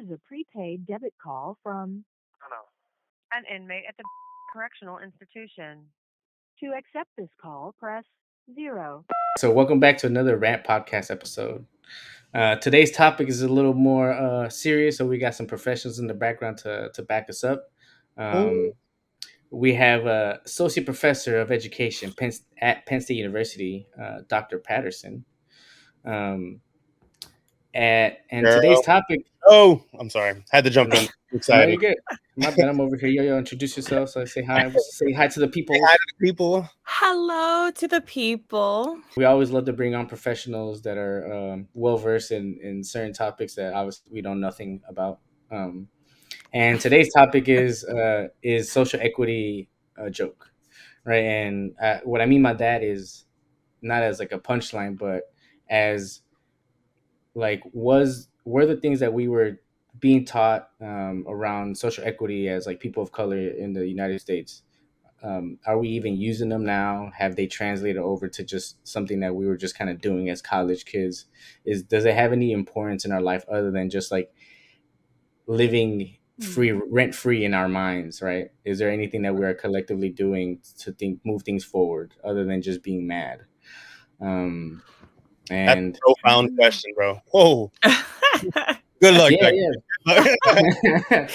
is a prepaid debit call from Oh, no. an inmate at the correctional institution. To accept this call, press 0. So, welcome back to another Rant podcast episode. Today's topic is a little more serious, so we got some professionals in the background to back us up. Oh, Um, we have Associate Professor of Education at Penn State University, Dr. Patterson. Um, and today's girl. topic, Oh, I'm sorry. Had to jump no, in. no, Excited. you're good. My bad. I'm over here. Yo, introduce yourself. So say hi. Say hi to the Say hi peoples. to the people. Hello to the people. We always love to bring on professionals that are well versed in certain topics that obviously we know nothing about. Um, and today's topic is social equity a joke, right? And what I mean by that is not as like a punchline, but as like were the things that we were being taught around social equity as like people of color in the United States, are we even using them now? Have they translated over to just something that we were just kind of doing as college kids? Does it have any importance in our life other than just like living free, rent free in our minds, right? Is there anything that we are collectively doing to move things forward other than just being mad? Um, That's and a profound question, bro. Whoa. Good luck, yeah, Becky. yeah.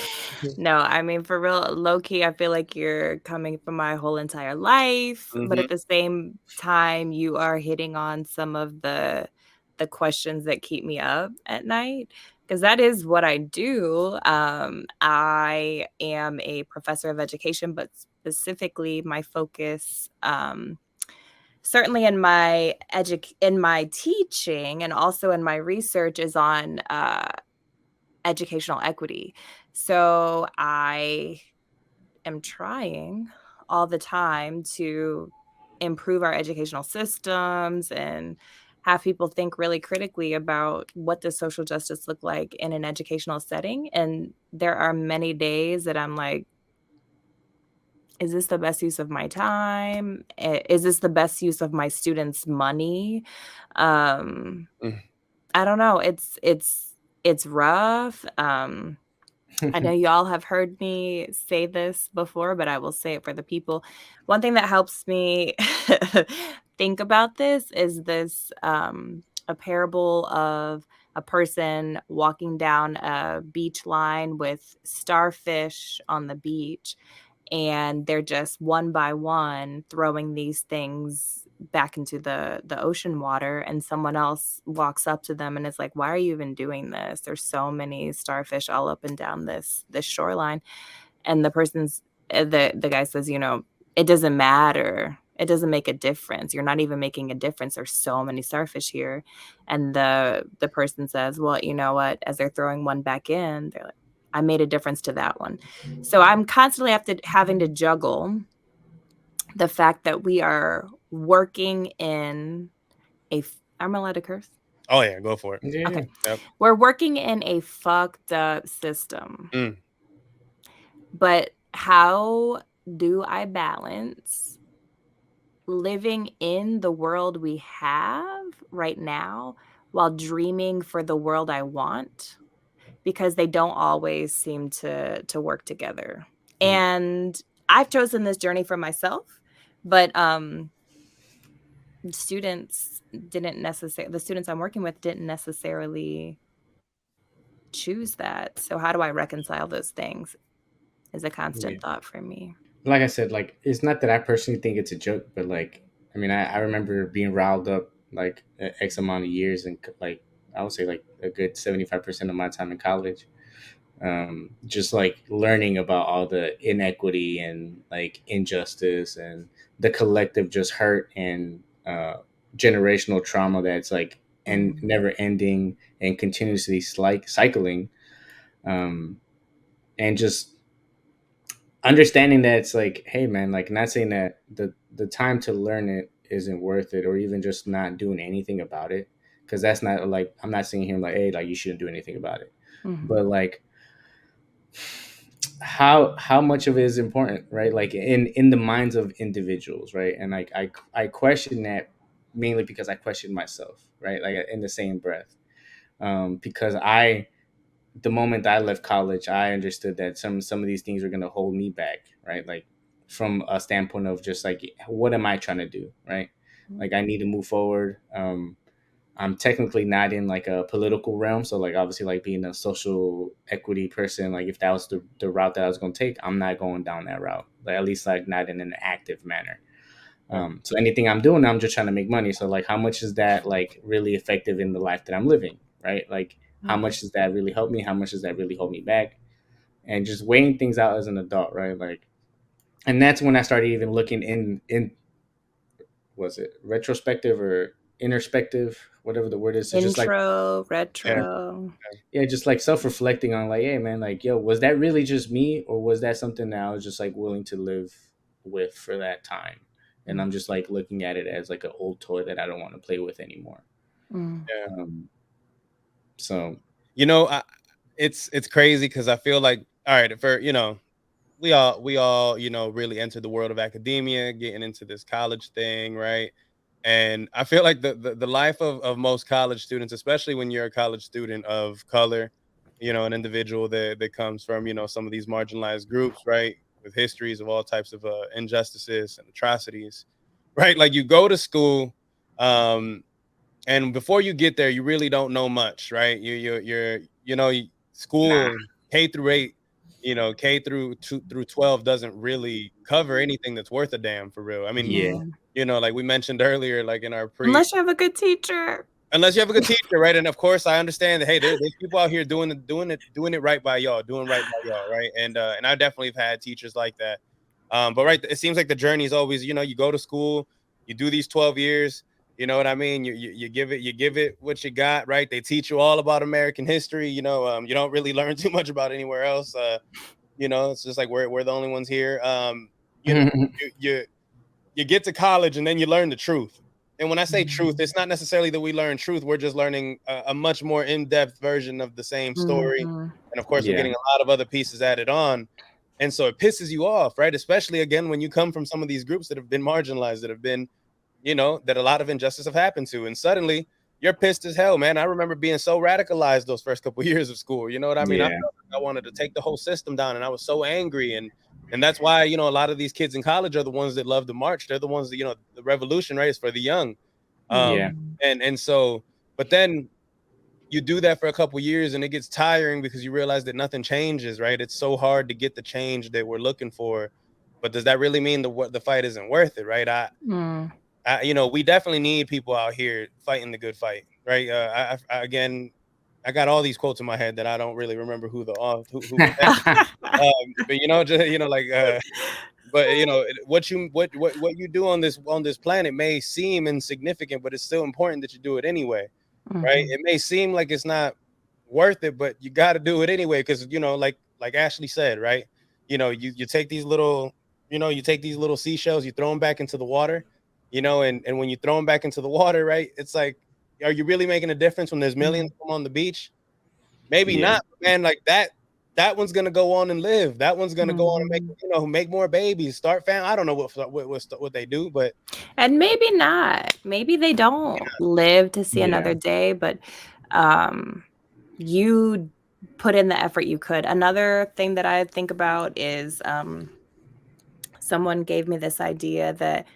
No, I mean, for real, low key, I feel like you're coming from my whole entire life, but Mhm. at the same time, you are hitting on some of the questions that keep me up at night because that is what I do. I am a professor of education, but specifically, my focus. Certainly in my teaching and also in my research is on educational equity. So I am trying all the time to improve our educational systems and have people think really critically about what does social justice look like in an educational setting. And there are many days that I'm like, is this the best use of my time? Is this the best use of my students' money? Um, Mm. I don't know. It's rough. I know y'all have heard me say this before, but I will say it for the people. One thing that helps me think about this is this a parable of a person walking down a beach line with starfish on the beach, and they're just one by one throwing these things back into the ocean water, and someone else walks up to them and is like, why are you even doing this? There's so many starfish all up and down this shoreline. And the person's the guy says, it doesn't matter, it doesn't make a difference, you're not even making a difference, there's so many starfish here. And the person says, well, you know what, as they're throwing one back in, they're like, I made a difference to that one. So I'm constantly having to juggle the fact that we are working in I'm allowed to curse? Oh, yeah. Go for it. Yeah. Okay. Yep. We're working in a fucked up system. Mm. But how do I balance living in the world we have right now while dreaming for the world I want? Because they don't always seem to work together. And I've chosen this journey for myself, but students didn't necessarily the students I'm working with didn't necessarily choose that. So how do I reconcile those things is a Yeah. constant thought for me. Like I said, like it's not that I personally think it's a joke, but like I mean, I remember being riled up like X amount of years, and like I would say like a good 75% of my time in college, just like learning about all the inequity and like injustice and the collective just hurt and generational trauma that's like and Mhm. never ending and continuously like cycling, um, and just understanding that it's like, hey man, like not saying that the time to learn it isn't worth it, or even just not doing anything about it, because that's not like I'm not saying here like, hey, like you shouldn't do anything about it, Mhm. but like how much of it is important, right? Like in the minds of individuals, right? And like I question that mainly because I question myself, right? Like in the same breath, because I the moment I left college, I understood that some of these things were going to hold me back, right? Like from a standpoint of just like, what am I trying to do, right? Like I need to move forward. I'm technically not in like a political realm, so like obviously like being a social equity person, like if that was the route that I was going to take, I'm not going down that route. Like at least like not in an active manner. So anything I'm doing, I'm just trying to make money. So like, how much is that like really effective in the life that I'm living, right? Like, how much does that really help me? How much does that really hold me back? And just weighing things out as an adult, right? Like, and that's when I started even looking in was it retrospective or introspective, whatever the word is. So just like, Intro, yeah, retro. yeah, just like self-reflecting on like, hey man, like, yo, was that really just me, or was that something that I was just like willing to live with for that time? And I'm just like looking at it as like an old toy that I don't want to play with anymore. Mm. So You know, it's crazy because I feel like, all right, for we all really entered the world of academia, getting into this college thing, right? And I feel like the life of most college students, especially when you're a college student of color, an individual that comes from some of these marginalized groups, right, with histories of all types of injustices and atrocities, right? Like you go to school, and before you get there, you really don't know much, right? You're school K-8, K through 12 doesn't really cover anything that's worth a damn for real. I mean, yeah, like we mentioned earlier, like in our Unless you have a good teacher. unless you have a good teacher, right? And of course, I understand that. Hey, there's people out here doing it right by y'all, doing right by y'all, right? And I definitely have had teachers like that. But right, it seems like the journey is always, you go to school, you do these 12 years. You know what I mean? You give it what you got, right? They teach you all about American history. You don't really learn too much about anywhere else. It's just like we're the only ones here. You know, you you get to college and then you learn the truth. And when I say truth, it's not necessarily that we learn truth. We're just learning a much more in-depth version of the same story. Mhm. And of course, we're yeah, getting a lot of other pieces added on. And so it pisses you off, right? Especially again, when you come from some of these groups that have been marginalized, that have been, that a lot of injustice have happened to. And suddenly you're pissed as hell, man. I remember being so radicalized those first couple of years of school. You know what I mean? I yeah, felt like I wanted to take the whole system down, and I was so angry. And that's why, a lot of these kids in college are the ones that love to march. They're the ones that, the revolution, right, is for the young. yeah, And so, but then you do that for a couple years and it gets tiring because you realize that nothing changes, right? It's so hard to get the change that we're looking for. But does that really mean the fight isn't worth it, right? Mm. We definitely need people out here fighting the good fight, right? Again, I got all these quotes in my head that I don't really remember who who said it. But just like but what you do on this planet may seem insignificant, but it's still important that you do it anyway, right? Mhm. It may seem like it's not worth it, but you got to do it anyway because like Ashley said, right? You take these little seashells, you throw them back into the water, and when you throw them back into the water, right? It's like, are you really making a difference when there's millions of them on the beach? Maybe yeah, not, man. Like that one's gonna go on and live. That one's gonna go on and Mhm. make more babies, start family. I don't know what they do, but And maybe not. Maybe they don't live to see yeah, another day, but you put in the effort you could. Another thing that I think about is someone gave me this idea that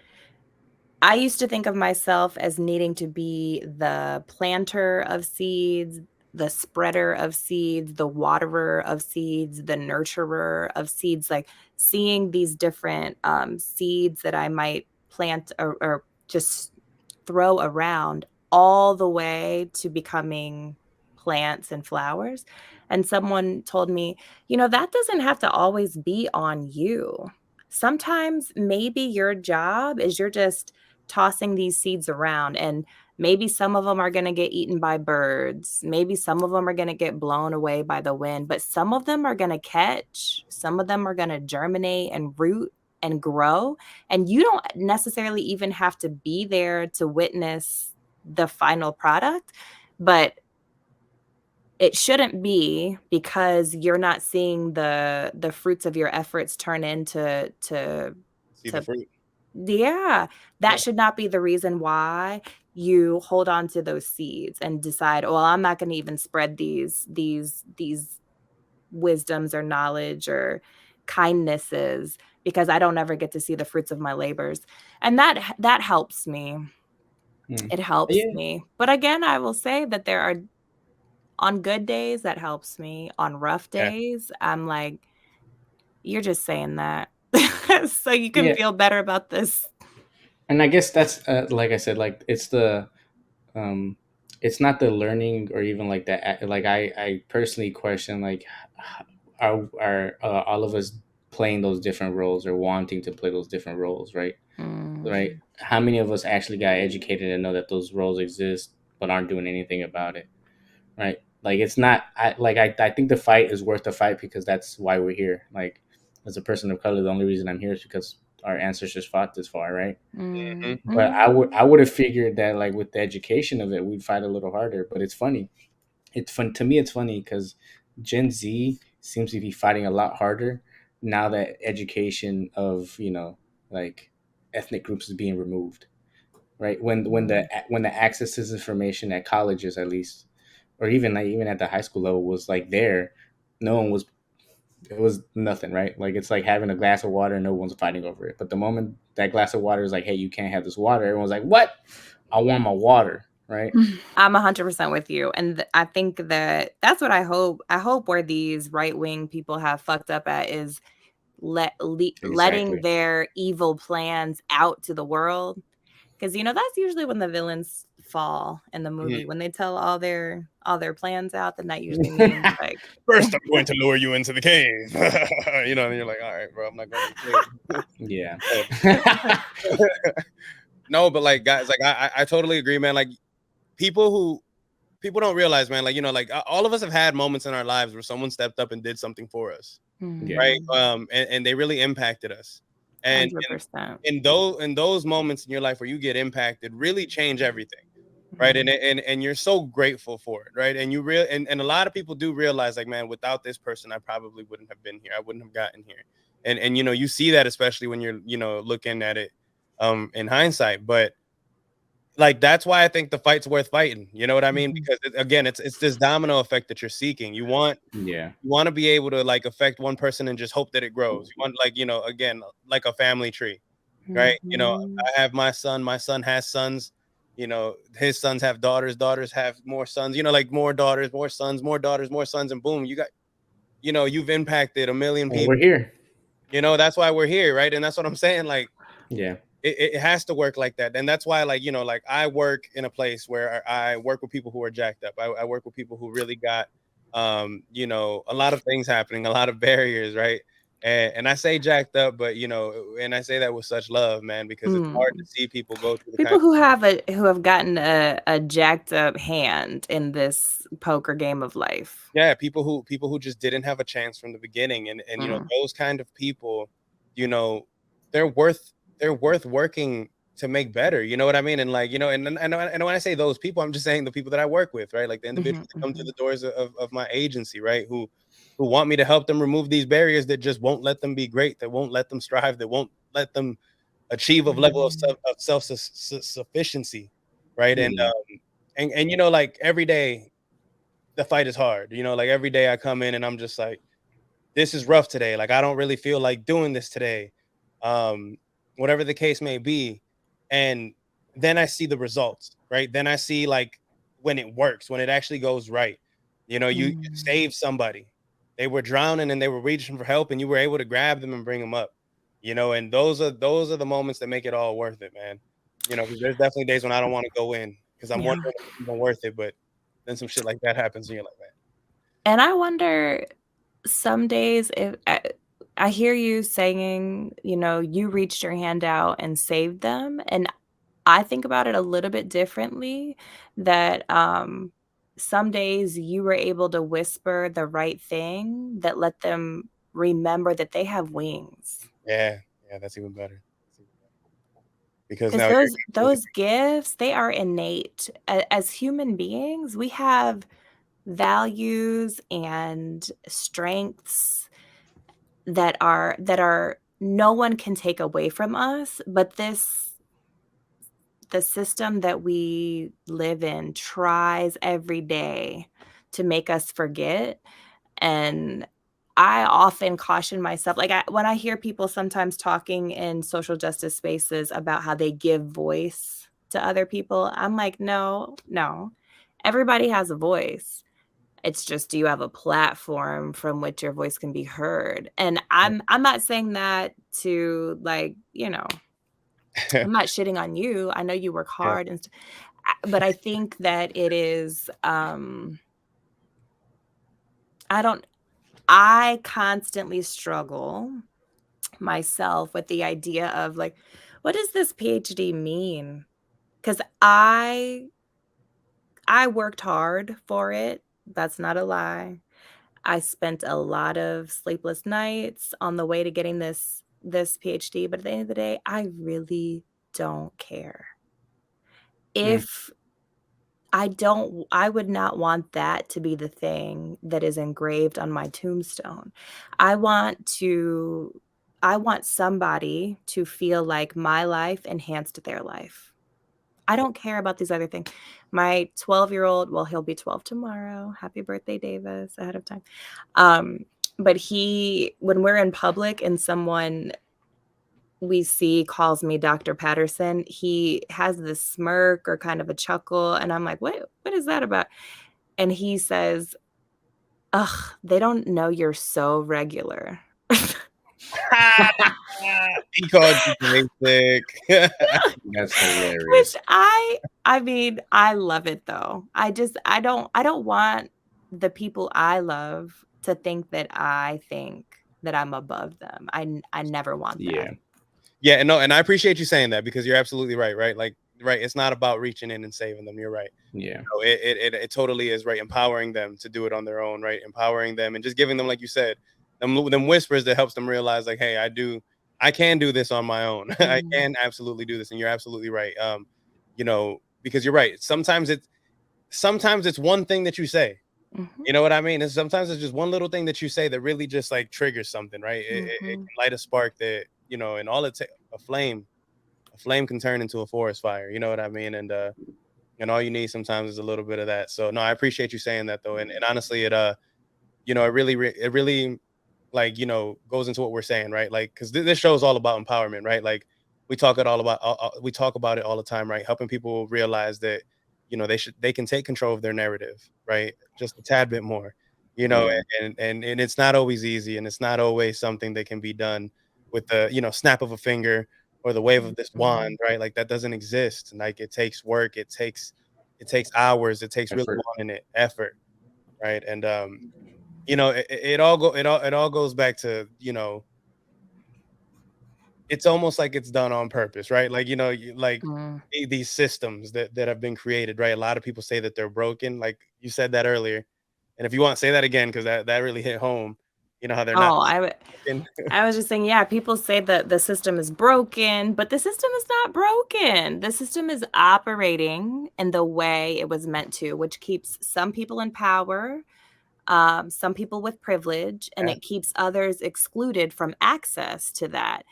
I used to think of myself as needing to be the planter of seeds, the spreader of seeds, the waterer of seeds, the nurturer of seeds, like seeing these different seeds that I might plant or just throw around all the way to becoming plants and flowers. And someone told me, that doesn't have to always be on you. Sometimes maybe your job is you're just tossing these seeds around, and maybe some of them are going to get eaten by birds. Maybe some of them are going to get blown away by the wind, but some of them are going to catch. Some of them are going to germinate and root and grow. And you don't necessarily even have to be there to witness the final product, but it shouldn't be because you're not seeing the fruits of your efforts turn into see the to fruit. yeah, Yeah. that should not be the reason why you hold on to those seeds and decide, well, I'm not going to even spread these wisdoms or knowledge or kindnesses, because I don't ever get to see the fruits of my labors. And that helps me. It helps Yeah. me. But again, I will say that there are, on good days, that helps me. On rough Yeah. days, I'm like, you're just saying that so you can Yeah. feel better about this. And I guess that's like I said, like um it's not the learning or even like that. Like I personally question, like, are all of us playing those different roles or wanting to play those different roles, right? Right. How many of us actually got educated and know that those roles exist but aren't doing anything about it, right? Like, it's not, I think the fight is worth the fight because that's why we're here. Like, as a person of color, the only reason I'm here is because our ancestors fought this far, right? But I would have figured that, like, with the education of it, we'd fight a little harder. But it's funny. It's fun to me. It's funny because Gen Z seems to be fighting a lot harder now that education of, like, ethnic groups is being removed, right? When the access to this information at colleges, at least, or even at the high school level, was like there, no one was. It was nothing, right? Like, it's like having a glass of water and no one's fighting over it. But the moment that glass of water is like, hey, you can't have this water, everyone's like, what? I want my water, right? I'm 100% with you. And I think that that's what I hope. I hope where these right-wing people have fucked up at is letting Exactly. their evil plans out to the world. Because that's usually when the villains fall in the movie. When they tell all their plans out, then that usually means like, First, I'm going to lure you into the cave. And you're like, all right, bro, I'm not going to the cave. Yeah. No, but like, guys, like, I totally agree, man. Like, people don't realize, man, like, like, all of us have had moments in our lives where someone stepped up and did something for us, Yeah. right? And they really impacted us. And 100%. in those moments in your life where you get impacted, really change everything, right? And you're so grateful for it, right? And and a lot of people do realize, like, man, without this person, I probably wouldn't have been here. I wouldn't have gotten here. And you see that, especially when you're looking at it in hindsight. But like, that's why I think the fight's worth fighting. You know what I mean? Because again, it's this domino effect that you're seeking. You want to be able to, like, affect one person and just hope that it grows. You want, like, again, like a family tree, right? I have my son has sons, his sons have daughters have more sons, like, more daughters, more sons, more daughters, more sons, and boom, you got, you've impacted a million And people. we're here. That's why we're here, right? And that's what I'm saying. Like, Yeah. it has to work like that. And that's why, like, like, I work in a place where I work with people who are jacked up. I work with people who really got, a lot of things happening, a lot of barriers, right? And I say jacked up, but, and I say that with such love, man, because it's hard to see people go through the people who have gotten a jacked up hand in this poker game of life. Yeah, people who just didn't have a chance from the beginning. And those kind of people, they're worth working to make better. You know what I mean? And, like, and when I say those people, I'm just saying the people that I work with, right? Like, the individuals that come to the doors of my agency, right? Who want me to help them remove these barriers that just won't let them be great, that won't let them strive, that won't let them achieve a level of self sufficiency, right? And like, every day the fight is hard. Like, every day I come in and I'm just like, this is rough today. Like, I don't really feel like doing this today. Um, Whatever the case may be. And then I see the results, right? Then I see, like, when it works, when it actually goes right. You save somebody. They were drowning and they were reaching for help, and you were able to grab them and bring them up. And those are the moments that make it all worth it, man. 'Cause there's definitely days when I don't want to go in because I'm wondering if it's even worth it. But then some shit like that happens and you're like, man. And I wonder some days if I hear you saying, you reached your hand out and saved them. And I think about it a little bit differently, that some days you were able to whisper the right thing that let them remember that they have wings. Yeah, that's even better. Because Because now those gifts, they are innate. As human beings, we have values and strengths that are no one can take away from us, but the system that we live in tries every day to make us forget. And I often caution myself, like when I hear people sometimes talking in social justice spaces about how they give voice to other people, I'm like, no, everybody has a voice. It's just, do you have a platform from which your voice can be heard? And I'm not saying that to, like, you know, I'm not shitting on you. I know you work hard and but I think that it is I constantly struggle myself with the idea of, like, what does this PhD mean? Because I worked hard for it. That's not a lie. I spent a lot of sleepless nights on the way to getting this PhD, but at the end of the day, I really don't care. If I would not want that to be the thing that is engraved on my tombstone. I want somebody to feel like my life enhanced their life. I don't care about these other things. My 12-year-old, well, he'll be 12 tomorrow. Happy birthday, Davis, ahead of time. But when we're in public and someone we see calls me Dr. Patterson, he has this smirk or kind of a chuckle, and I'm like, what is that about? And he says, ugh, they don't know you're so regular. He called you basic. That's hilarious. Which I mean, I love it though. I don't want the people I love to think that I think that I'm above them. I never want that. Yeah, no, and I appreciate you saying that, because you're absolutely right, right? Like, right, it's not about reaching in and saving them. You're right. Yeah. You know, it totally is, right? Empowering them to do it on their own, right? Empowering them and just giving them, like you said, them whispers that helps them realize, like, hey, I can do this on my own. I can absolutely do this, and you're absolutely right. You know, because you're right. Sometimes it's one thing that you say. You know what I mean? And sometimes it's just one little thing that you say that really just like triggers something, right? It can light a spark that, you know, and all a flame can turn into a forest fire. You know what I mean? And all you need sometimes is a little bit of that. So no, I appreciate you saying that though. And honestly, you know, it really like, you know, goes into what we're saying, right? Like, because this show is all about empowerment, right? Like we talk about it all the time, right? Helping people realize that, you know, they can take control of their narrative, right? Just a tad bit more, you know. And it's not always easy, and it's not always something that can be done with the, you know, snap of a finger or the wave of this wand, right? Like that doesn't exist. Like it takes work, it takes hours, it takes really effort, right? And you know, it all goes back to, you know, it's almost like it's done on purpose, right? Like, you know, these systems that have been created, right? A lot of people say that they're broken, like you said that earlier. And if you want to say that again, because that really hit home, you know, how they're not broken. I was just saying, yeah, people say that the system is broken, but the system is not broken. The system is operating in the way it was meant to, which keeps some people in power, some people with privilege, and it keeps others excluded from access to that.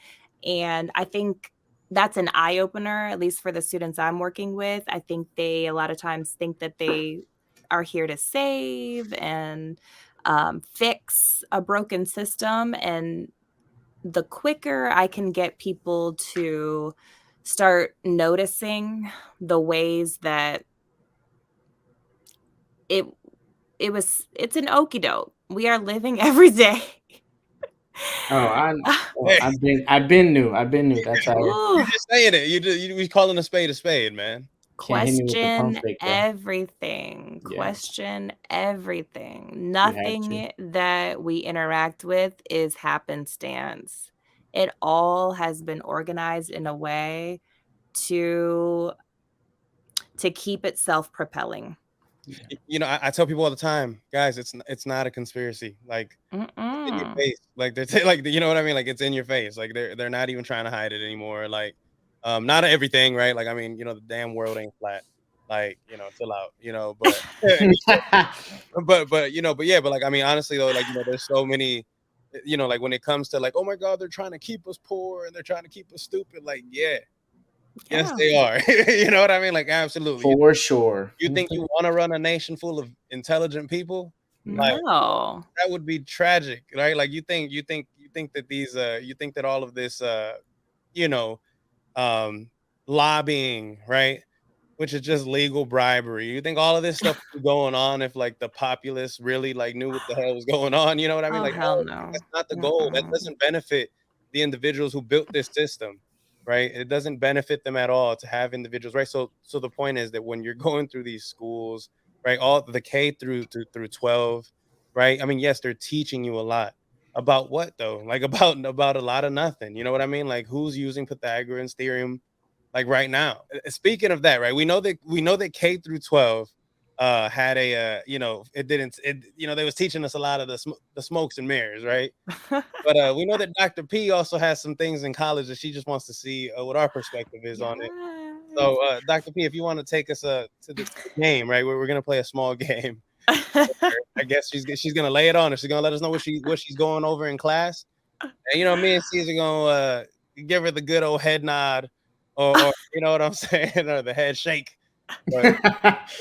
And I think that's an eye opener, at least for the students I'm working with. I think they a lot of times think that they are here to save and fix a broken system. And the quicker I can get people to start noticing the ways that it's an okie doke. We are living every day. I've been new. That's how You're just saying it. We calling a spade, man. Question everything. Question everything. Nothing that we interact with is happenstance. It all has been organized in a way to keep itself propelling. You know, I tell people all the time, guys, it's not a conspiracy. Like it's in your face. Like they're like, you know what I mean? Like it's in your face. Like they're not even trying to hide it anymore. Like not everything, right? Like I mean, you know, the damn world ain't flat. Like, you know, chill out, you know, but but you know, but yeah, but like I mean, honestly though, like, you know, there's so many, you know, like when it comes to like, oh my God, they're trying to keep us poor and they're trying to keep us stupid. Like, yeah. Yes, they are. You know what I mean? Like, absolutely. For sure. You think you want to run a nation full of intelligent people? Like, No. that would be tragic, right? Like you think that these you think that all of this you know, um lobbying, right? Which is just legal bribery. You think all of this stuff would be going on if like the populace really like knew what the hell was going on? You know what I mean? Oh, Like, hell no, no. that's not the goal. That Mm-mm. doesn't benefit the individuals who built this system, right? It doesn't benefit them at all to have individuals, right? So the point is that when you're going through these schools, right, all the K through 12, right? I mean, yes, they're teaching you a lot. About what though? Like about a lot of nothing. You know what I mean? Like who's using Pythagorean's theorem like right now? Speaking of that, right? We know that K through 12 had a you know, it didn't it you know, they was teaching us a lot of the smokes and mirrors, right? But we know that Dr. P also has some things in college that she just wants to see what our perspective is on it. Yes. So Dr. P, if you want to take us to the game, right? We're gonna play a small game. I guess she's gonna lay it on us. She's gonna let us know what she's going over in class. And you know, me and Caesar gonna give her the good old head nod, or you know what I'm saying, or the head shake. But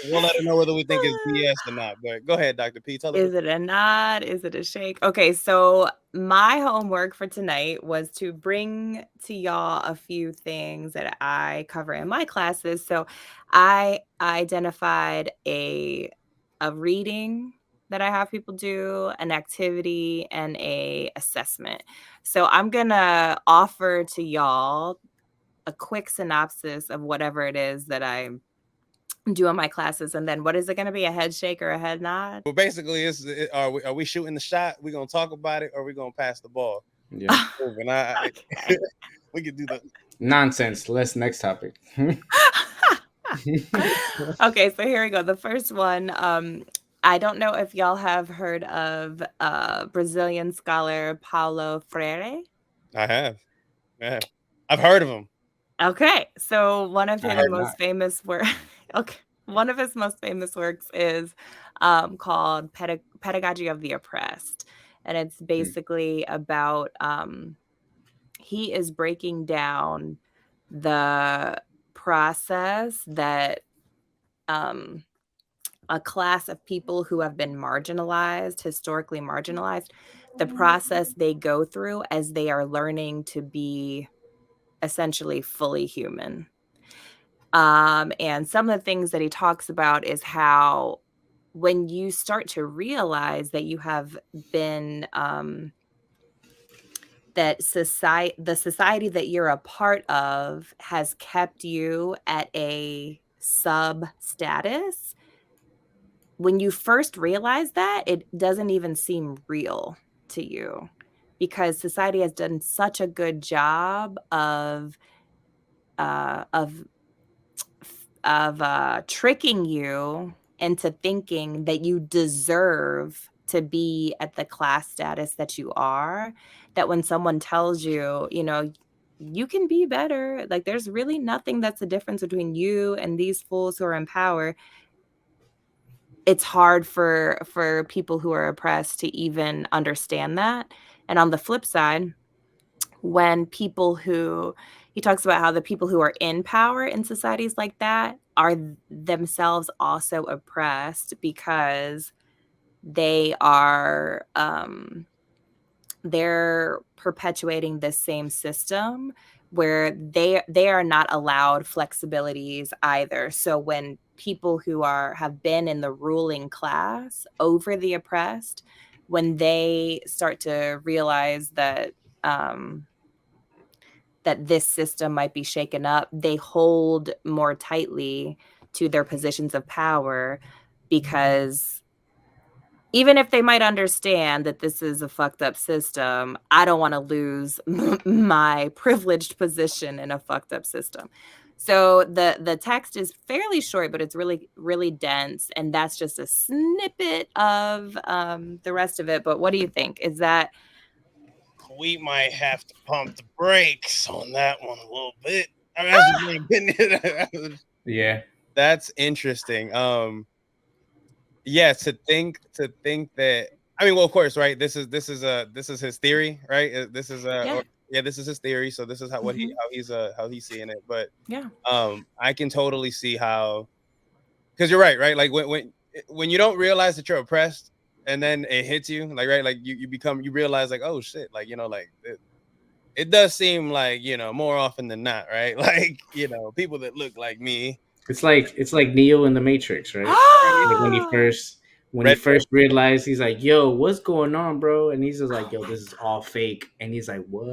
we'll let her know whether we think it's BS or not. But go ahead, Dr. P. Tell us. Is it a nod? Is it a shake? Okay, so my homework for tonight was to bring to y'all a few things that I cover in my classes. So I identified a reading that I have people do, an activity, and a assessment. So I'm gonna offer to y'all a quick synopsis of whatever it is that I do in my classes, and then what is it gonna be? A head shake or a head nod? Well, basically, are we shooting the shot? We gonna talk about it, or we gonna pass the ball? Yeah. Moving. Okay. We could do that. Nonsense. Let's next topic. Okay, so here we go. The first one, I don't know if y'all have heard of Brazilian scholar Paulo Freire. I have. Yeah. I've heard of him. Okay, so one of I his have most not. famous work okay, one of his most famous works is called Pedagogy of the Oppressed, and it's basically about he is breaking down the process that um a class of people who have been marginalized, historically marginalized, the process they go through as they are learning to be essentially fully human. And some of the things that he talks about is how when you start to realize that you have been that the society that you're a part of has kept you at a sub status. When you first realize that, it doesn't even seem real to you because society has done such a good job of uh, of tricking you into thinking that you deserve to be at the class status that you are, that when someone tells you, you know, you can be better, like there's really nothing that's the difference between you and these fools who are in power. It's hard for people who are oppressed to even understand that. And on the flip side, when people who he talks about how the people who are in power in societies like that are themselves also oppressed because they are they're perpetuating the same system where they are not allowed flexibilities either. So when people who have been in the ruling class over the oppressed, when they start to realize that that this system might be shaken up, they hold more tightly to their positions of power because even if they might understand that this is a fucked up system, I don't want to lose my privileged position in a fucked up system. So the text is fairly short, but it's really, really dense. And that's just a snippet of the rest of it. But what do you think? Is that We might have to pump the brakes on that one a little bit. I mean, that's just my opinion. Yeah. That's interesting. Yeah, to think that, I mean, well, of course, right? This is his theory, right? This is yeah. yeah, this is his theory. So this is Mhm. how he's seeing it. But Yeah. I can totally see how, because you're right, right? Like when you don't realize that you're oppressed, and then it hits you, like, right, like you realize like, oh shit, like, like it does seem like, more often than not, right? Like, people that look like me. It's like Neo in the Matrix, right? Like when he Red pill. first realized, he's like, "Yo, what's going on, bro?" And he's just like, "Yo, this is all fake." And he's like, "What?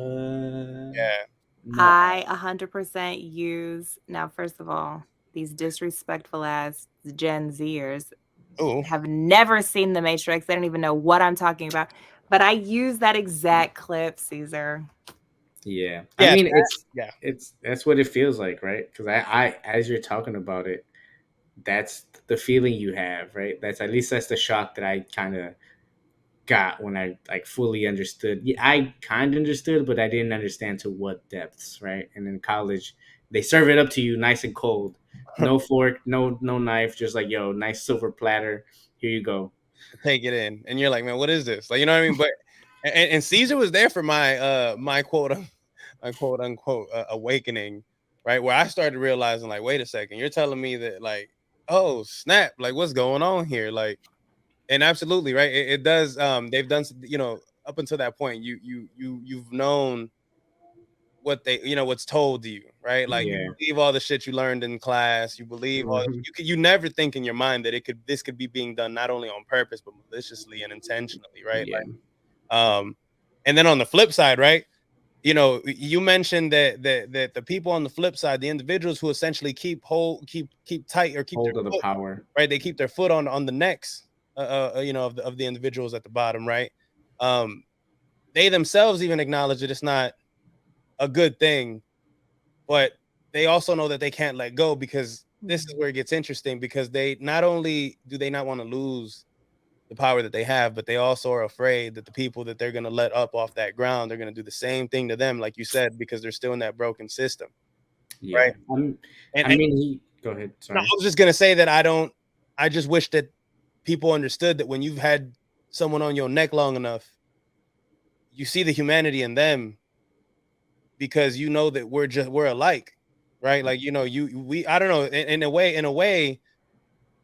Yeah. No." I 100% use now. First of all, these disrespectful ass Gen Zers Ooh. have never seen The Matrix. They don't even know what I'm talking about. But I use that exact clip, Caesar. Yeah, I Yeah. mean, Yeah. it's that's what it feels like, right? Because I as you're talking about it, that's the feeling you have, right? That's the shock that I kind of got when I like fully understood. Yeah, I kind of understood, but I didn't understand to what depths, right? And in college, they serve it up to you nice and cold, no fork, no knife, just like, yo, nice silver platter. Here you go. Take it in, and you're like, man, what is this? Like, you know what I mean? But and Caesar was there for my quote unquote awakening, right? Where I started realizing, like, wait a second, you're telling me that, like, oh snap, like, what's going on here? Like, and absolutely right, it does. They've done, up until that point, you've known what what's told to you, right? Like, you Yeah. believe all the shit you learned in class. You believe all Mhm. you never think in your mind that this could be being done not only on purpose but maliciously and intentionally, right? Yeah. Um, and then on the flip side, right? You mentioned that the people on the flip side, the individuals who essentially keep tight, or keep Hold of their the foot, power. right? They keep their foot on the necks, of the individuals at the bottom, right? Um, they themselves even acknowledge that it's not a good thing, but they also know that they can't let go, because this is where it gets interesting, because they not only do they not want to lose the power that they have, but they also are afraid that the people that they're going to let up off that ground, they're going to do the same thing to them, like you said, because they're still in that broken system, Yeah. right? And, I and mean, go ahead. no, Sorry. I was just going to say that I just wish that people understood that when you've had someone on your neck long enough, you see the humanity in them, because you know that we're alike, right? Like, I don't know, in a way,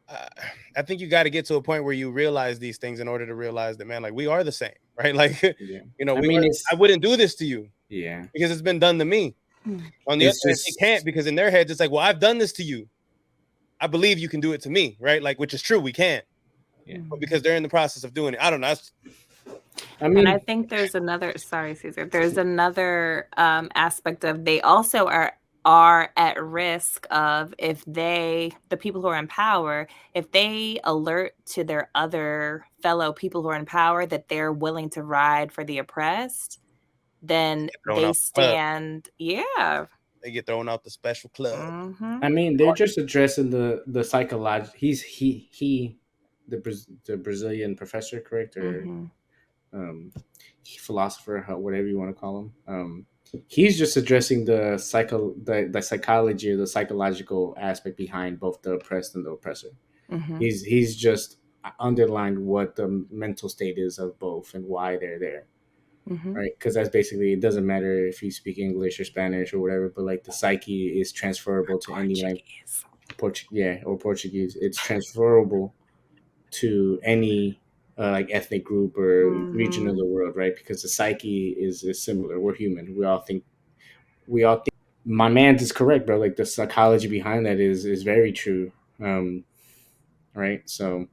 uh, I think you got to get to a point where you realize these things in order to realize that, man, like, we are the same, right? Like, Yeah. I we mean, are. I wouldn't do this to you yeah. because it's been done to me. On the other It's hand, they can't, just because in their heads it's like, well, I've done this to you. I believe you can do it to me, right? Like, which is true, we can't, yeah. but because they're in the process of doing it, I don't know. I And I mean, think there's another, sorry, Caesar, there's another aspect of they also are at risk of, if the people who are in power, if they alert to their other fellow people who are in power that they're willing to ride for the oppressed, then Thrown they out the club. stand, yeah. They get thrown out the special club. Mm-hmm. I mean, they're just addressing the psychological. He the Brazilian professor, correct, or Mm-hmm. um, philosopher, whatever you want to call him. He's just addressing the psychology or the psychological aspect behind both the oppressed and the oppressor. Mm-hmm. He's just underlined what the mental state is of both and why they're there, Mm-hmm. right? Because that's basically, it doesn't matter if you speak English or Spanish or whatever, but like the psyche is transferable to any like Portuguese. It's transferable to any like ethnic group or region Mm-hmm. of the world, right? Because the psyche is similar. We're human. We all think. My man's is correct, bro. Like the psychology behind that is very true. Right. So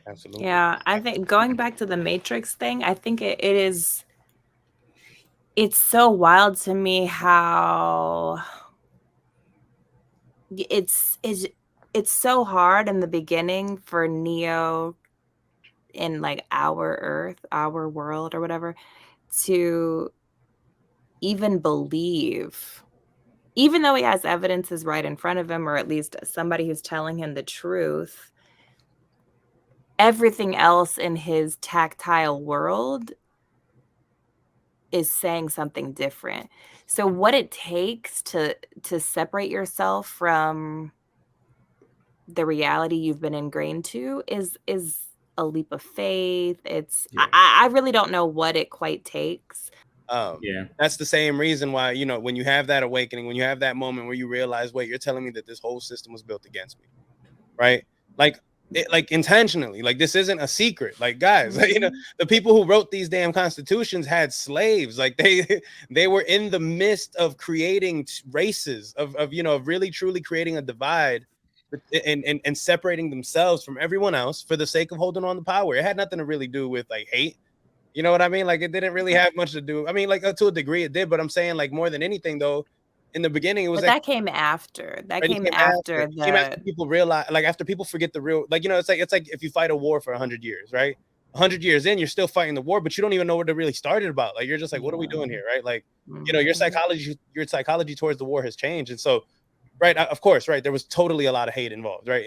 Absolutely. Yeah, I think going back to the Matrix thing, I think it's so wild to me how it's so hard in the beginning for Neo in like our Earth, our world or whatever, to even believe, even though he has evidence is right in front of him, or at least somebody who's telling him the truth, everything else in his tactile world is saying something different. So what it takes to separate yourself from the reality you've been ingrained to is a leap of faith. It's yeah, I really don't know what it quite takes. yeah, That's the same reason why, when you have that awakening, when you have that moment where you realize, wait, you're telling me that this whole system was built against me, right? Like, like intentionally. Like, this isn't a secret. Like, guys, you know, the people who wrote these damn constitutions had slaves. Like, they were in the midst of creating races, of you know, of really truly creating a divide and separating themselves from everyone else for the sake of holding on to power. It had nothing to really do with like hate. You know what I mean? Like, it didn't really have much to do. I mean, like, to a degree it did, but I'm saying, like, more than anything though, in the beginning it was But like, that came after. That right, came after it came after the. people realize, like, after people forget the real, like, you know, it's like if you fight a war for 100 years, right? 100 years in, you're still fighting the war, but you don't even know what it really started about. Like, you're just like, what are we doing here, right? Like, you know, your psychology towards the war has changed. And so, right, of course, right, there was totally a lot of hate involved, right?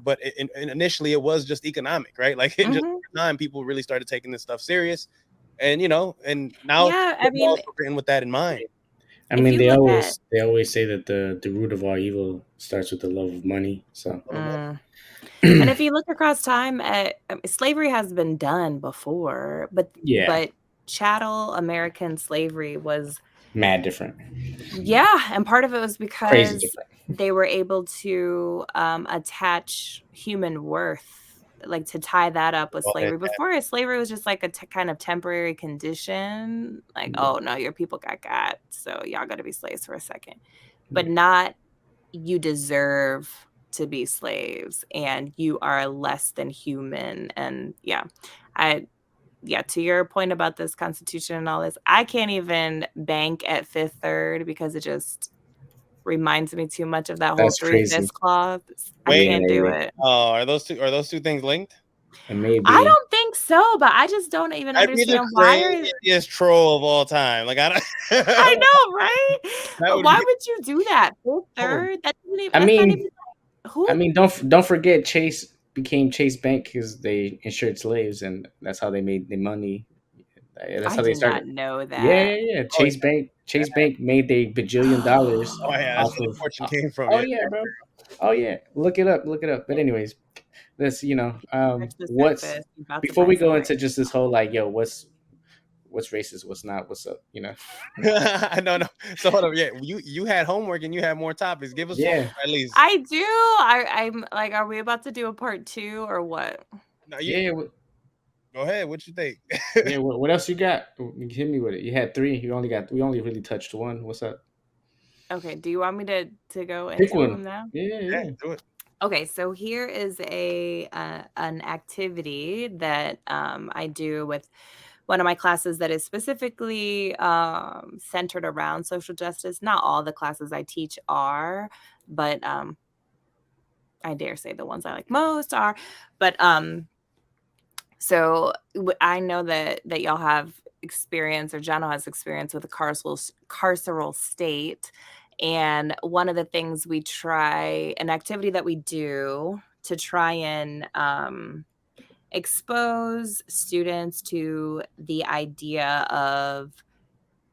But initially it was just economic, right? Like, in just time, people really started taking this stuff serious. And, you know, and now Yeah, I mean, written with that in mind. I if mean, you look at they always say that the root of all evil starts with the love of money. So, and if you look across time, slavery has been done before, yeah, but chattel American slavery was, mad different, yeah, and part of it was crazy because different. they were able to attach human worth, like to tie that up with slavery. Before, slavery was just like a kind of temporary condition, like, oh no, your people got, so y'all got to be slaves for a second, but not you deserve to be slaves and you are less than human. And to your point about this constitution and all this, I can't even bank at Fifth Third because it just reminds me too much of that whole That's three crazy. fifths clause. I Wait, can't do it. oh, are those two things linked? And maybe I don't think so, but I just don't even I'd be the understand why. craziest troll of all time. Like, I don't. I know, right? That But would why be would you do that? Fifth Third? That's I not even mean, who. don't forget Chase became Chase Bank because they insured slaves, and that's how they made the money. That's I how they did started. not know Yeah, that. yeah, yeah. oh, Chase Bank made a bajillion dollars oh yeah, that's off where the of. fortune came from. Oh Yeah. yeah, bro. Oh yeah. Look it up. Look it up. But anyways, this Scratch the what's surface. You're about to before find we some go right. into just this whole like, yo, what's racist, what's not, what's up, No. So hold on. Yeah, you had homework and you had more topics. Give us one Yeah, at least. I do. I'm like, are we about to do a part 2 or what? No, yeah, go ahead. What you think? yeah. What else you got? Hit me with it. You had 3. We only really touched 1. What's up? Okay, do you want me to go Pick into one. them now? Yeah, Yeah, yeah. do it. Okay, so here is an activity that I do with one of my classes that is specifically centered around social justice. Not all the classes I teach are, but I dare say the ones I like most are. But so I know that y'all have experience, or Jano has experience with the carceral state. And one of the things an activity that we do to try and expose students to the idea of,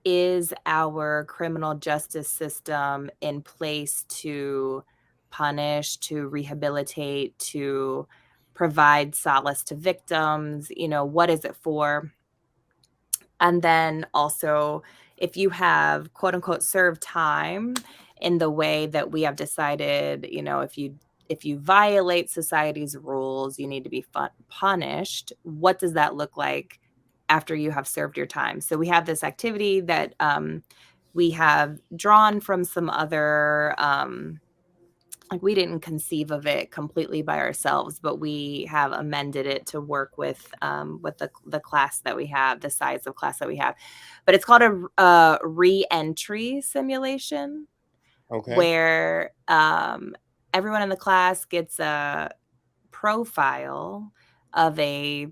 is our criminal justice system in place to punish, to rehabilitate, to provide solace to victims? What is it for? And then also, if you have quote unquote served time in the way that we have decided, if you violate society's rules, you need to be punished. What does that look like after you have served your time? So we have this activity that we have drawn from some other like, we didn't conceive of it completely by ourselves, but we have amended it to work with the class that we have, the size of class that we have. But it's called a re-entry simulation, Okay. where everyone in the class gets a profile of a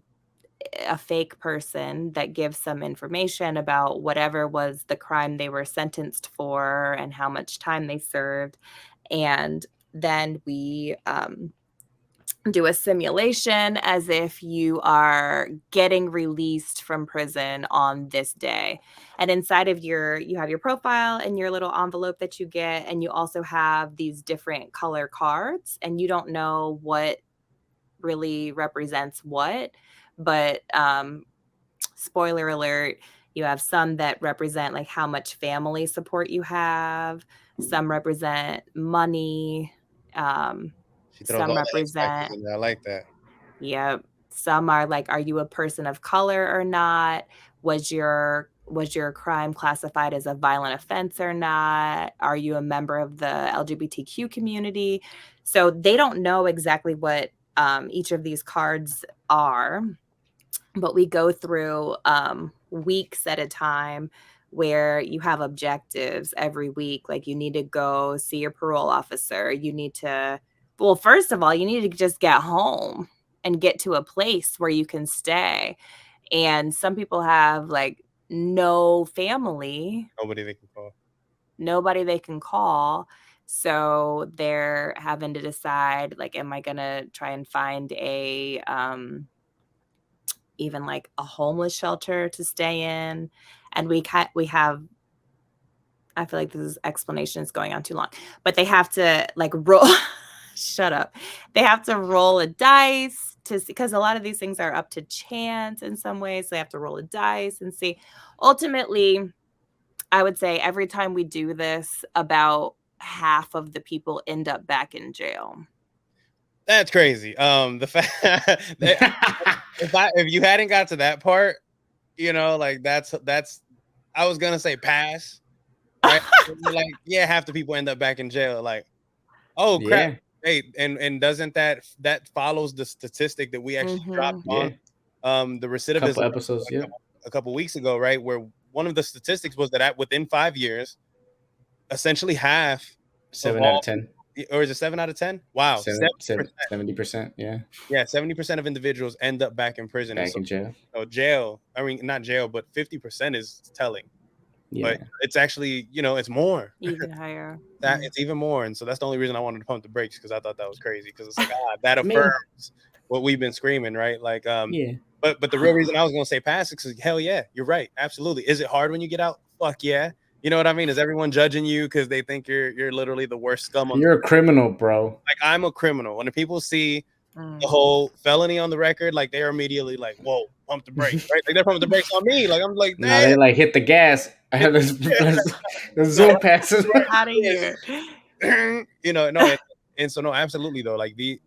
fake person that gives some information about whatever was the crime they were sentenced for and how much time they served. And then we do a simulation as if you are getting released from prison on this day. And inside of you have your profile and your little envelope that you get. And you also have these different color cards, and you don't know what really represents what. But spoiler alert, you have some that represent like how much family support you have. Some represent money. She throws all Some the X factors represent, in there. I like that. yep. Some are like, are you a person of color or not? Was your crime classified as a violent offense or not? Are you a member of the LGBTQ community? So they don't know exactly what each of these cards are, but we go through weeks at a time where you have objectives every week. Like you need to go see your parole officer. You need to, well, first of all, you need to just get home and get to a place where you can stay. And some people have like no family, Nobody they can call. nobody they can call. So they're having to decide, like, am I going to try and find a, even like a homeless shelter to stay in? And we have, I feel like this explanation is going on too long, but they have to like roll shut up. They have to roll a dice to see, because a lot of these things are up to chance in some ways. They have to roll a dice and see. Ultimately, I would say every time we do this, about half of the people end up back in jail. That's crazy. The fact that if you hadn't got to that part, you know, like that's I was gonna say pass, right? Like, yeah, half the people end up back in jail. Like, oh crap. Yeah. Hey, and doesn't that follows the statistic that we actually dropped Yeah. on the Couple recidivism episodes. Yeah. a couple weeks ago, right? Where one of the statistics was that within 5 years, essentially half of 7 out of 10. or is it 7 out of 10? Wow, 70%. Yeah. Yeah, 70% of individuals end up back in prison. Back in jail. Jail. I mean, not jail, but 50% is telling. Yeah. But it's actually, you know, it's more. Even higher. It's even more. And so that's the only reason I wanted to pump the brakes, because I thought that was crazy. Because it's like, that affirms what we've been screaming, right? Like, yeah. But the real reason I was gonna say pass it, because hell yeah, you're right, absolutely. Is it hard when you get out? Fuck yeah. You know what I mean? Is everyone judging you because they think you're literally the worst scum on You're a criminal, bro. Like, I'm a criminal. When the people see the whole felony on the record, like, they're immediately like, whoa, pump the brakes, right? Like, they're pumping the brakes on me. Like, I'm like, no, they like hit the gas. I have this the zoom passes out of here. You know, no, and so no, absolutely though. Like the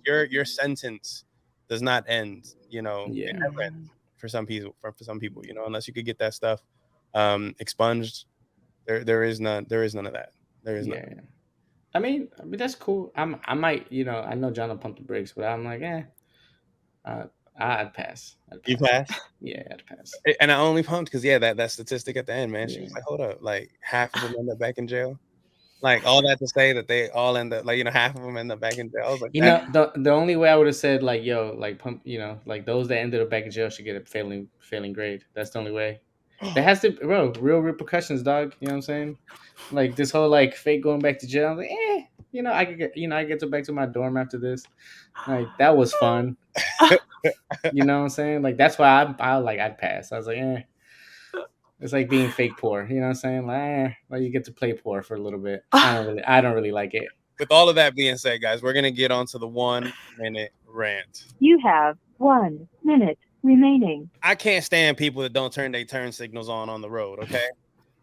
your sentence does not end, you know, Yeah. it never ends for some people, you know, unless you could get that stuff expunged. There is none of that. There is none. I mean that's cool. I might, you know, I know John will pump the brakes, but I'm like, I'd pass. You pass? Yeah, I'd pass. And I only pumped because that statistic at the end, man. She was like, hold up, like half of them end up back in jail. Like, all that to say that they all end up, like, you know, half of them end up back in jail. I was like, you know, the only way I would have said, like, yo, like, pump, you know, like those that ended up back in jail should get a failing grade. That's the only way. There has to, bro, real repercussions, dog. You know what I'm saying? Like this whole like fake going back to jail. I'm like, you know, I get to go back to my dorm after this. Like, that was fun. You know what I'm saying? Like, that's why I'd pass. I was like, it's like being fake poor. You know what I'm saying? Like, well, you get to play poor for a little bit. I don't really like it. With all of that being said, guys, we're gonna get onto the 1 minute rant. You have 1 minute remaining. I can't stand people that don't turn their turn signals on the road. Okay.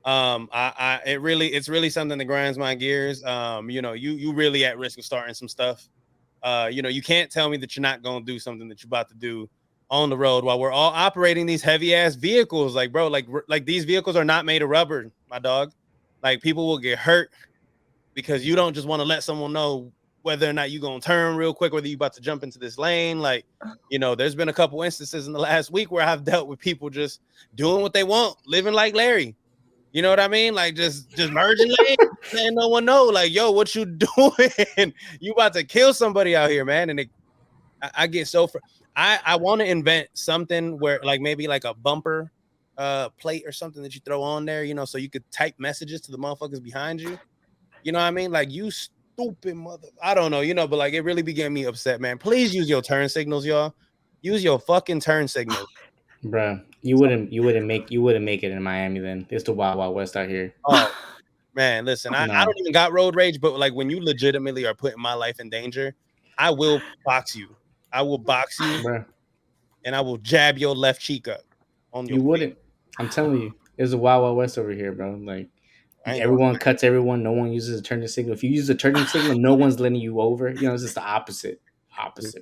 It's really something that grinds my gears. You know, you really at risk of starting some stuff. You know, you can't tell me that you're not gonna do something that you're about to do on the road while we're all operating these heavy ass vehicles. Like, bro, like these vehicles are not made of rubber, my dog. Like, people will get hurt because you don't just want to let someone know whether or not you're going to turn real quick, whether you're about to jump into this lane. Like, you know, there's been a couple instances in the last week where I've dealt with people just doing what they want, living like Larry. You know what I mean? Like, just merging lanes, letting no one know, like, yo, what you doing? You about to kill somebody out here, man. And I get so I want to invent something where, like, maybe like a bumper plate or something that you throw on there, you know, so you could type messages to the motherfuckers behind you. You know what I mean? Like, you stupid mother. I don't know, you know, but like, it really began me upset, man. Please use your turn signals, y'all. Use your fucking turn signals. Bruh, you wouldn't make it in Miami then. It's the Wild Wild West out here. Oh man, listen, I don't even got road rage, but like, when you legitimately are putting my life in danger, I will box you. I will box you, bruh, and I will jab your left cheek up on your You wouldn't. I'm telling you, it's a Wild Wild West over here, bro. Like, Everyone cuts everyone. No one uses a turning signal. If you use a turning signal, no one's letting you over. You know, it's just the opposite,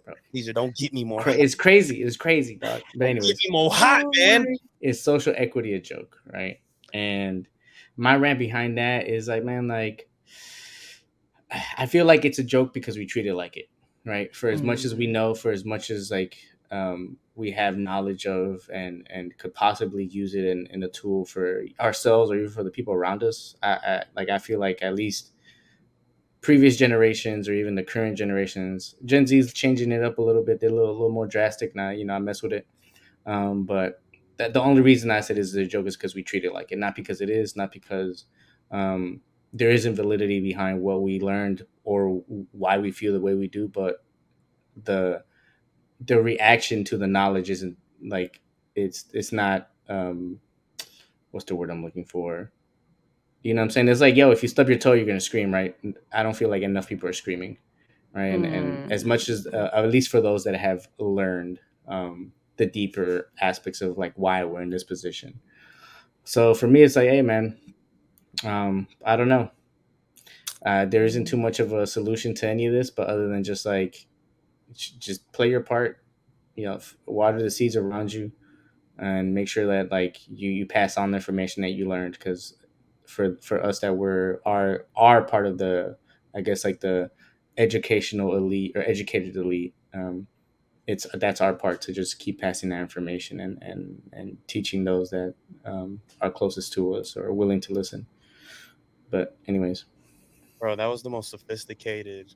bro. These don't get me more. It's crazy. It's crazy, dog. But anyways, get me more hot, man. Is social equity a joke, right? And my rant behind that is like, man, like I feel like it's a joke because we treat it like it, right? For as much as we know, for as much as like we have knowledge of and could possibly use it in a tool for ourselves or even for the people around us. I feel like at least previous generations or even the current generations, Gen Z's changing it up a little bit. They're a little more drastic now. You know, I mess with it. But the only reason I said is a joke is because we treat it like it, not because it is, not because there isn't validity behind what we learned or why we feel the way we do, but the reaction to the knowledge isn't like it's not what's the word I'm looking for? You know what I'm saying? It's like, yo, if you stub your toe, you're gonna scream, right? I don't feel like enough people are screaming, right? And as much as at least for those that have learned the deeper aspects of like why we're in this position. So for me, it's like, hey, man, I don't know. There isn't too much of a solution to any of this, but other than just like just play your part, you know, water the seeds around you, and make sure that like you pass on the information that you learned. Because for us that are part of the, I guess, like the educational elite or educated elite, that's our part to just keep passing that information and teaching those that are closest to us or willing to listen. But anyways, bro, that was the most sophisticated.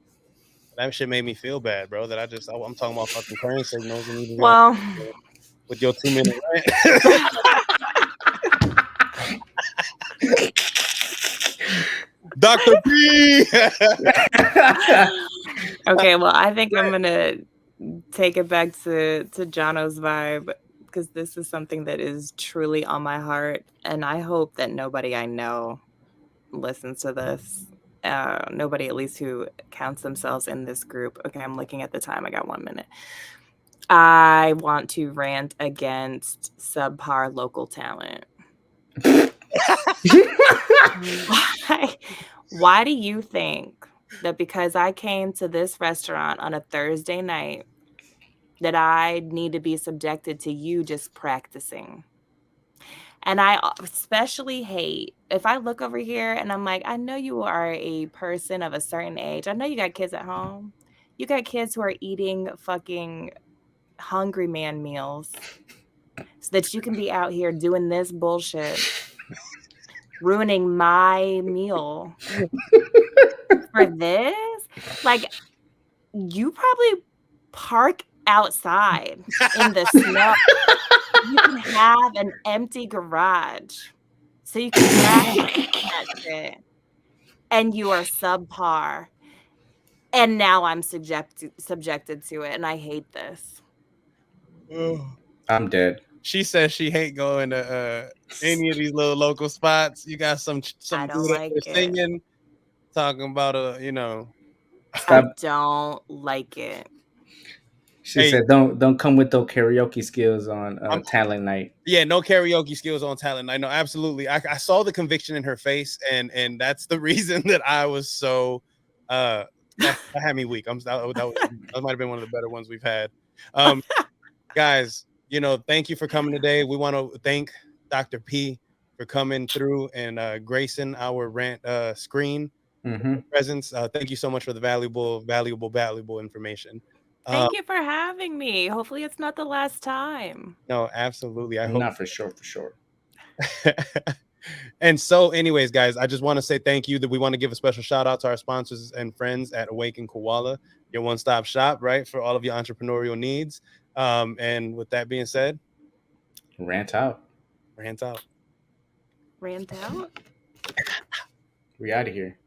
That shit made me feel bad, bro. That I'm talking about fucking turn signals and even Well, with your 2-minute rant. Dr. P. okay, well, I think I'm gonna take it back to Jono's vibe, because this is something that is truly on my heart, and I hope that nobody I know listens to this. Nobody, at least, who counts themselves in this group. Okay, I'm looking at the time. I got 1 minute. I want to rant against subpar local talent. Why do you think that because I came to this restaurant on a Thursday night that I need to be subjected to you just practicing? And I especially hate if I look over here and I'm like, I know you are a person of a certain age. I know you got kids at home. You got kids who are eating fucking Hungry Man meals so that you can be out here doing this bullshit, ruining my meal for this. Like, you probably park outside in the snow. You can have an empty garage so you can practice that shit, and you are subpar. And now I'm subjected to it, and I hate this. I'm dead. She says she hate going to any of these little local spots. You got some I don't dude up like there it. singing, talking about you know. I don't like it. She said, "Don't come with those karaoke skills on talent night." Yeah, no karaoke skills on talent night. No, absolutely. I saw the conviction in her face, and that's the reason that I was so. That had me weak. That might have been one of the better ones we've had. Guys, you know, thank you for coming today. We want to thank Dr. P for coming through and gracing our rant screen presence. Thank you so much for the valuable information. Thank you for having me. Hopefully it's not the last time. No, absolutely. I hope not for sure. And so, anyways, guys, I just want to say thank you. That we want to give a special shout out to our sponsors and friends at Awaken Koala, your one-stop shop, right, for all of your entrepreneurial needs. And with that being said, rant out. Rant out. We out of here.